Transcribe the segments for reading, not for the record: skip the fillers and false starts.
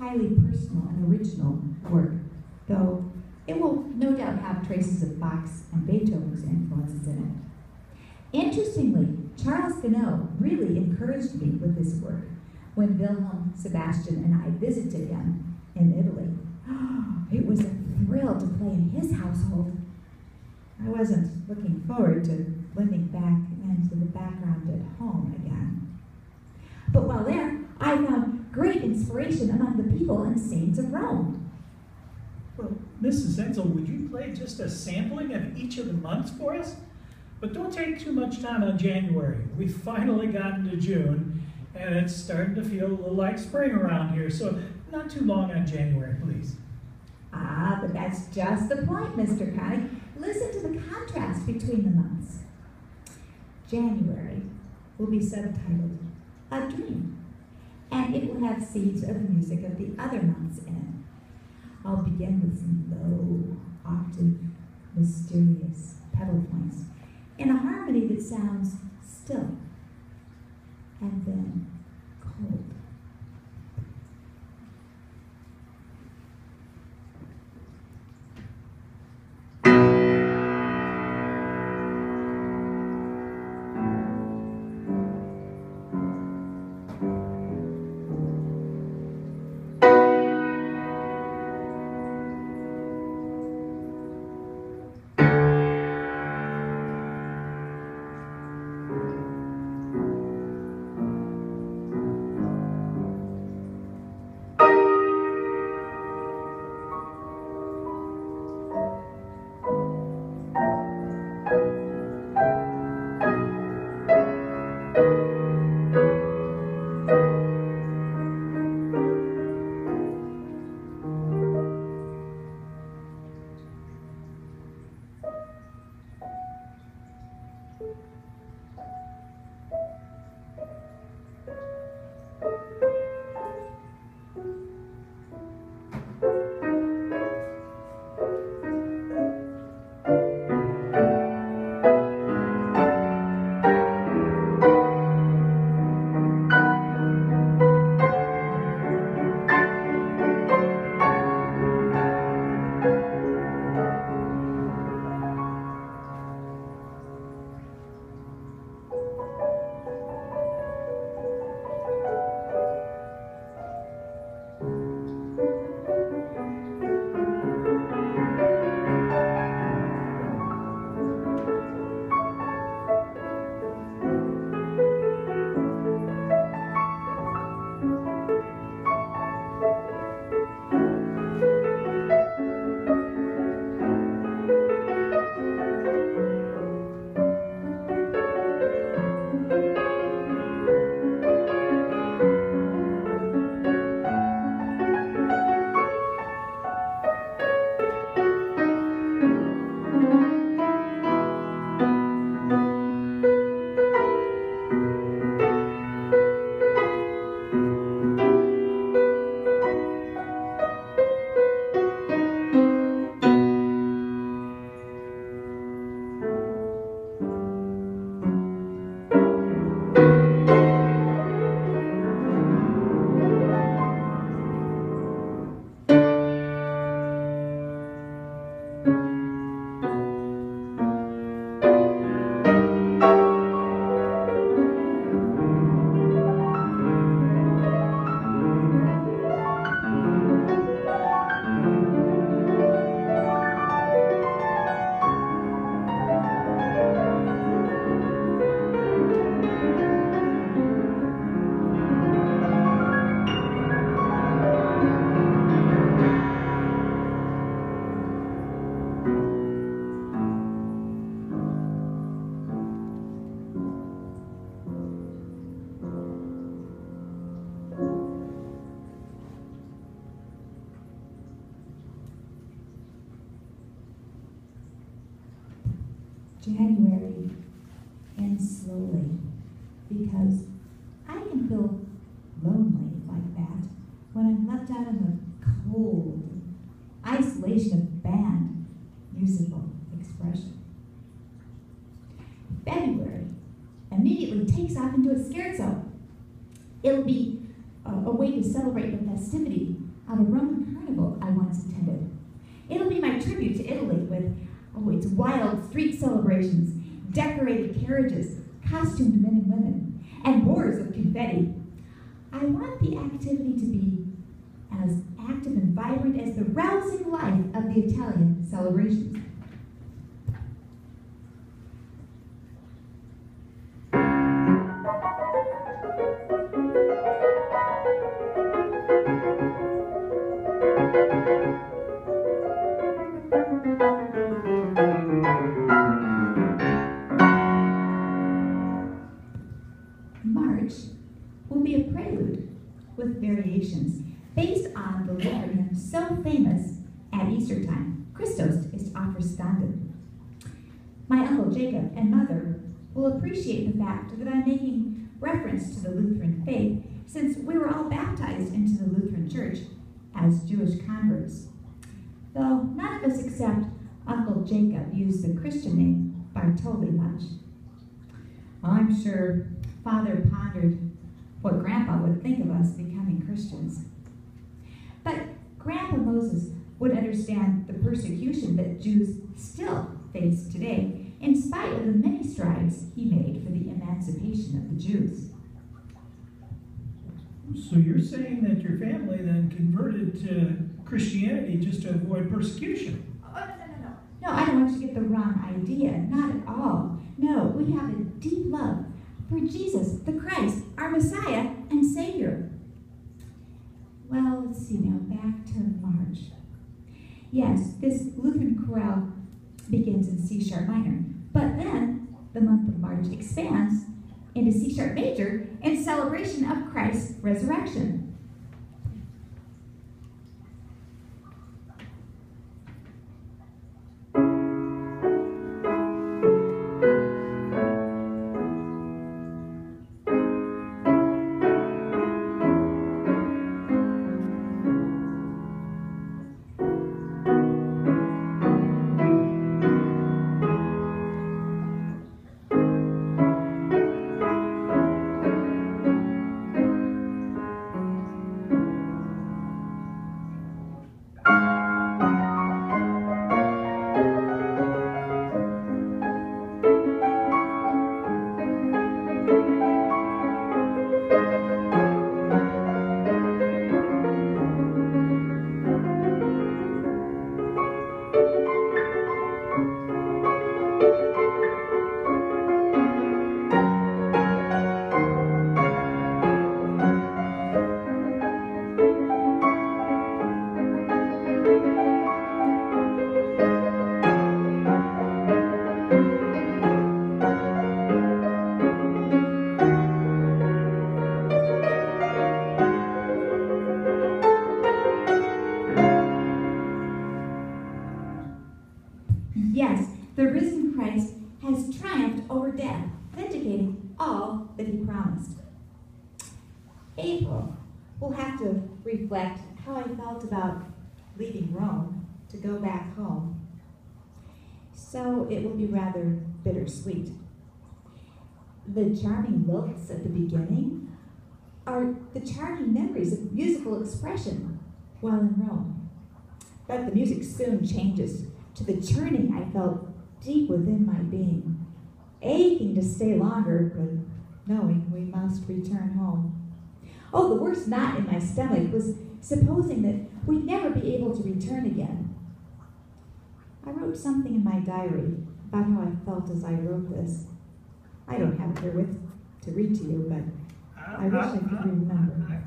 highly personal and original work, though it will no doubt have traces of Bach's and Beethoven's influences in it. Interestingly, Charles Gounod really encouraged me with this work when Wilhelm Sebastian and I visited him in Italy. It was a thrill to play in his household. I wasn't looking forward to blending back into the background at home again. But while there, I found great inspiration among the people and scenes of Rome. Well, Mrs. Hensel, would you play just a sampling of each of the months for us? But don't take too much time on January. We've finally gotten to June, and it's starting to feel a little like spring around here, so not too long on January, please. Ah, but that's just the point, Mr. Koenig. Listen to the contrast between the months. January will be subtitled A Dream, and it will have seeds of the music of the other months in it. I'll begin with some low, octave, mysterious pedal points in a harmony that sounds still and then cold. January ends slowly because I can feel lonely like that when I'm left out in the cold isolation of band musical expression. February immediately takes off into a scherzo. It'll be a way to celebrate the festivity of a Roman carnival I once attended. It'll be my tribute to Italy with, its wild street celebrations, decorated carriages, costumed men and women, and wars of confetti. I want the activity to be as active and vibrant as the rousing life of the Italian celebrations. March will be a prelude with variations based on the Lutheran hymn so famous at Easter time, Christos ist auferstanden. My Uncle Jacob and Mother will appreciate the fact that I'm making reference to the Lutheran faith since we were all baptized into the Lutheran Church as Jewish converts. Though none of us except Uncle Jacob used the Christian name Bartoli much. I'm sure Father pondered what Grandpa would think of us becoming Christians. But Grandpa Moses would understand the persecution that Jews still face today, in spite of the many strides he made for the emancipation of the Jews. So you're saying that your family then converted to Christianity just to avoid persecution? Oh, no. No, I don't want you to get the wrong idea. Not at all. No, we have a deep love for Jesus, the Christ, our Messiah and Savior. Well, let's see now, back to March. Yes, this Lutheran chorale begins in C-sharp minor, but then the month of March expands into C-sharp major in celebration of Christ's resurrection. Yes, the risen Christ has triumphed over death, vindicating all that he promised. April will have to reflect how I felt about leaving Rome to go back home. So it will be rather bittersweet. The charming looks at the beginning are the charming memories of musical expression while in Rome. But the music soon changes to the churning I felt deep within my being, aching to stay longer, but knowing we must return home. Oh, the worst knot in my stomach was supposing that we'd never be able to return again. I wrote something in my diary about how I felt as I wrote this. I don't have it here to read to you, but I wish I could remember.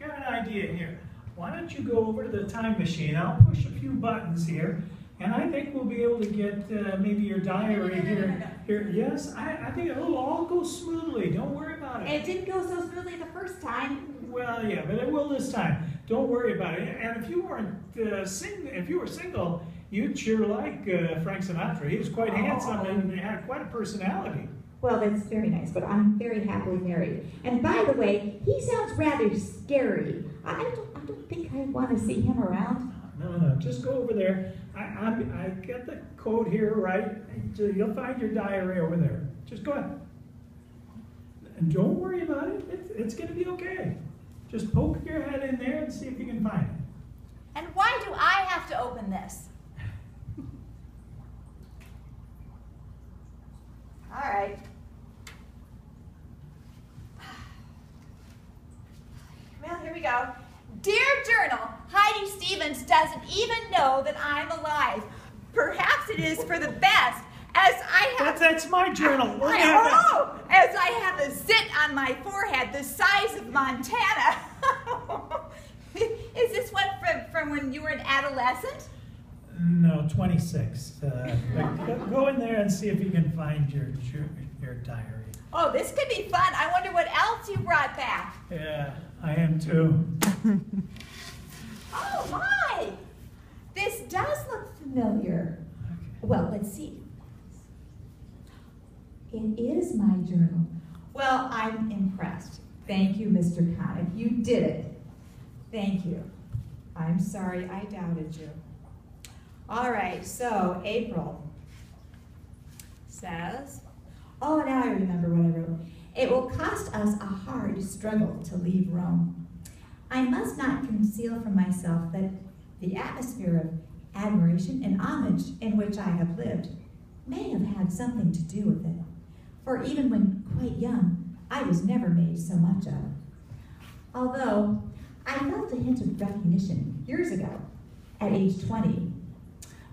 I got an idea here. Why don't you go over to the time machine? I'll push a few buttons here, and I think we'll be able to get maybe your diary here. Here, yes, I think it'll all go smoothly. Don't worry about it. It didn't go so smoothly the first time. Well, yeah, but it will this time. Don't worry about it. And if you weren't if you were single, you'd sure like Frank Sinatra. He was quite handsome and had quite a personality. Well, that's very nice, but I'm very happily married. And by the way, he sounds rather scary. I don't think I want to see him around. No, just go over there. I get the code here, right? You'll find your diary over there. Just go ahead. And don't worry about it. It's going to be okay. Just poke your head in there and see if you can find find it. And why do I have to open this? All right. Well, here we go. Dear Journal, Heidi Stevens doesn't even know that I'm alive. Perhaps it is for the best, as I have... That's my journal. As I have a zit on my forehead the size of Montana. Is this one from when you were an adolescent? No, 26. Go in there and see if you can find your diary. Oh, this could be fun. I wonder what else you brought back. Yeah, I am too. Oh, my! This does look familiar. Okay. Well, let's see. It is my journal. Well, I'm impressed. Thank you, Mr. Connick. You did it. Thank you. I'm sorry I doubted you. All right, so April says, oh, now I remember what I wrote. It will cost us a hard struggle to leave Rome. I must not conceal from myself that the atmosphere of admiration and homage in which I have lived may have had something to do with it. For even when quite young, I was never made so much of. Although I felt a hint of recognition years ago, at age 20,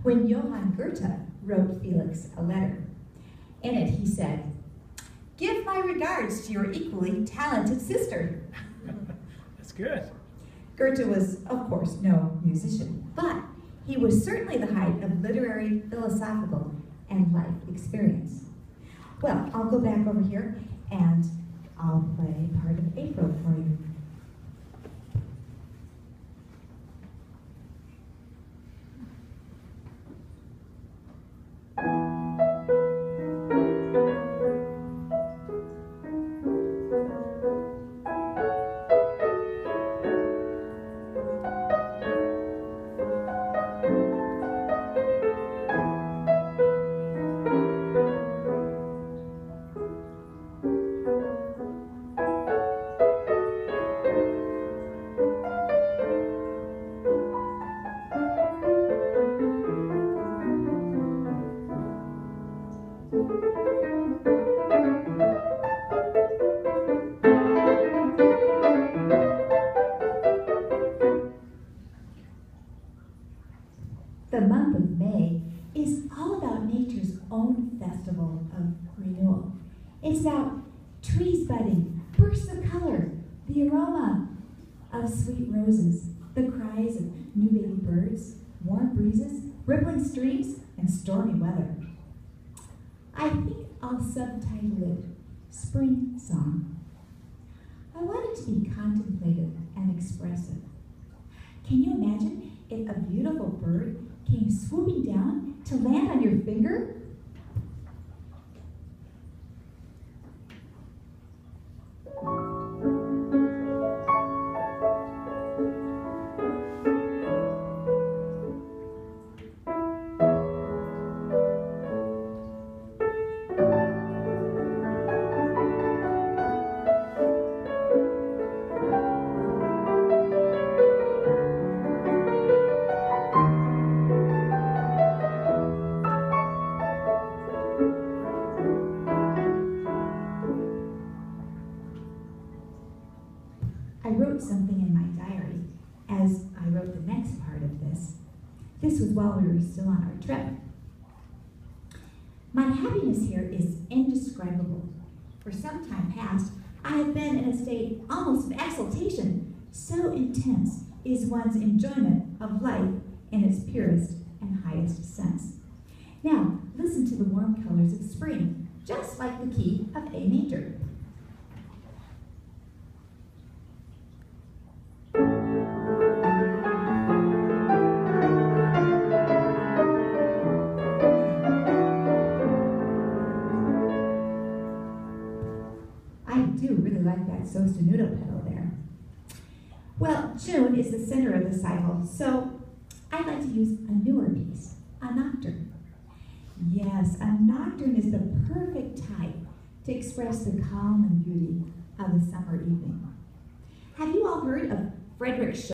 when Johann Goethe wrote Felix a letter. In it he said, "Give my regards to your equally talented sister." That's good. Goethe was, of course, no musician, but he was certainly the height of literary, philosophical, and life experience. Well, I'll go back over here and I'll play part of April for you. The month of May is all about nature's own festival of renewal. It's about trees budding, bursts of color, the aroma of sweet roses, the cries of new baby birds, warm breezes, rippling streams, and stormy weather. I think I'll subtitle it Spring Song. I want it to be contemplative and expressive. Can you imagine if a beautiful bird came swooping down to land on your finger? I wrote something in my diary as I wrote the next part of this. This was while we were still on our trip. My happiness here is indescribable. For some time past, I have been in a state almost of exaltation. So intense is one's enjoyment of life in its purest and highest sense. Now, listen to the warm colors of spring, just like the key of A major. I do really like that sostenuto pedal there. Well, June is the center of the cycle, so I'd like to use a newer piece, a nocturne. Yes, a nocturne is the perfect type to express the calm and beauty of the summer evening. Have you all heard of Frederick